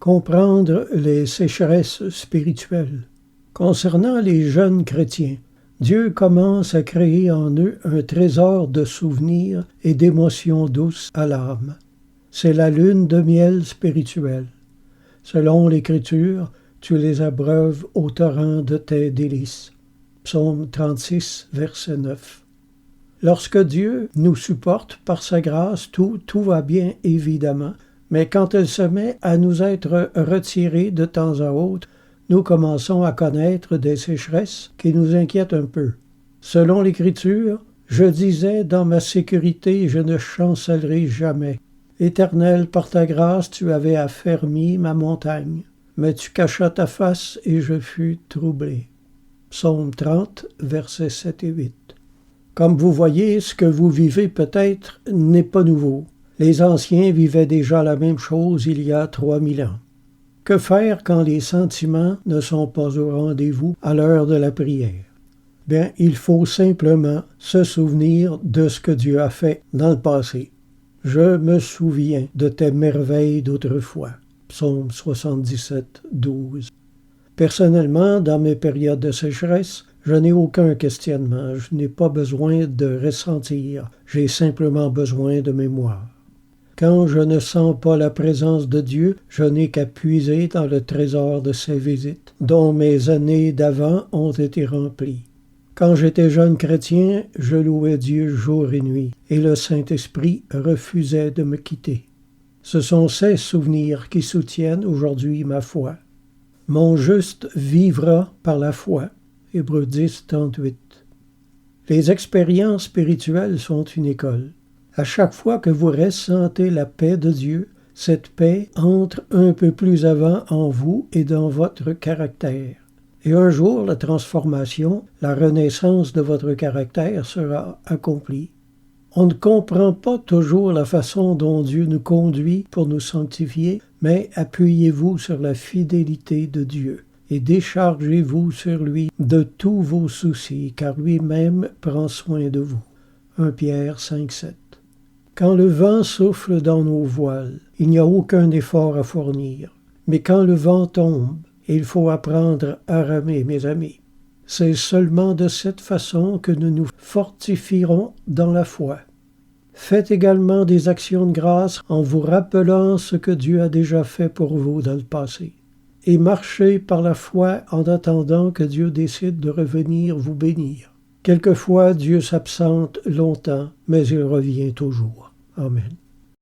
Comprendre les sécheresses spirituelles. Concernant les jeunes chrétiens, Dieu commence à créer en eux un trésor de souvenirs et d'émotions douces à l'âme. C'est la lune de miel spirituelle. Selon l'Écriture, tu les abreuves au torrent de tes délices. Psaume 36, verset 9. Lorsque Dieu nous supporte par sa grâce, tout va bien évidemment, mais quand elle se met à nous être retirée de temps à autre, nous commençons à connaître des sécheresses qui nous inquiètent un peu. Selon l'Écriture, je disais dans ma sécurité, je ne chancellerai jamais. Éternel, par ta grâce, tu avais affermi ma montagne, mais tu cachas ta face et je fus troublé. Psaume 30, versets 7 et 8. Comme vous voyez, ce que vous vivez peut-être n'est pas nouveau. Les anciens vivaient déjà la même chose il y a 3000 ans. Que faire quand les sentiments ne sont pas au rendez-vous à l'heure de la prière? Bien, il faut simplement se souvenir de ce que Dieu a fait dans le passé. Je me souviens de tes merveilles d'autrefois. Psaume 77, 12. Personnellement, dans mes périodes de sécheresse, je n'ai aucun questionnement. Je n'ai pas besoin de ressentir. J'ai simplement besoin de mémoire. Quand je ne sens pas la présence de Dieu, je n'ai qu'à puiser dans le trésor de ses visites, dont mes années d'avant ont été remplies. Quand j'étais jeune chrétien, je louais Dieu jour et nuit, et le Saint-Esprit refusait de me quitter. Ce sont ces souvenirs qui soutiennent aujourd'hui ma foi. Mon juste vivra par la foi. Hébreux 10, 38. Les expériences spirituelles sont une école. À chaque fois que vous ressentez la paix de Dieu, cette paix entre un peu plus avant en vous et dans votre caractère. Et un jour, la transformation, la renaissance de votre caractère sera accomplie. On ne comprend pas toujours la façon dont Dieu nous conduit pour nous sanctifier, mais appuyez-vous sur la fidélité de Dieu et déchargez-vous sur lui de tous vos soucis, car lui-même prend soin de vous. 1 Pierre 5, 7. Quand le vent souffle dans nos voiles, il n'y a aucun effort à fournir. Mais quand le vent tombe, il faut apprendre à ramer, mes amis. C'est seulement de cette façon que nous nous fortifierons dans la foi. Faites également des actions de grâce en vous rappelant ce que Dieu a déjà fait pour vous dans le passé. Et marchez par la foi en attendant que Dieu décide de revenir vous bénir. Quelquefois, Dieu s'absente longtemps, mais il revient toujours. Amen.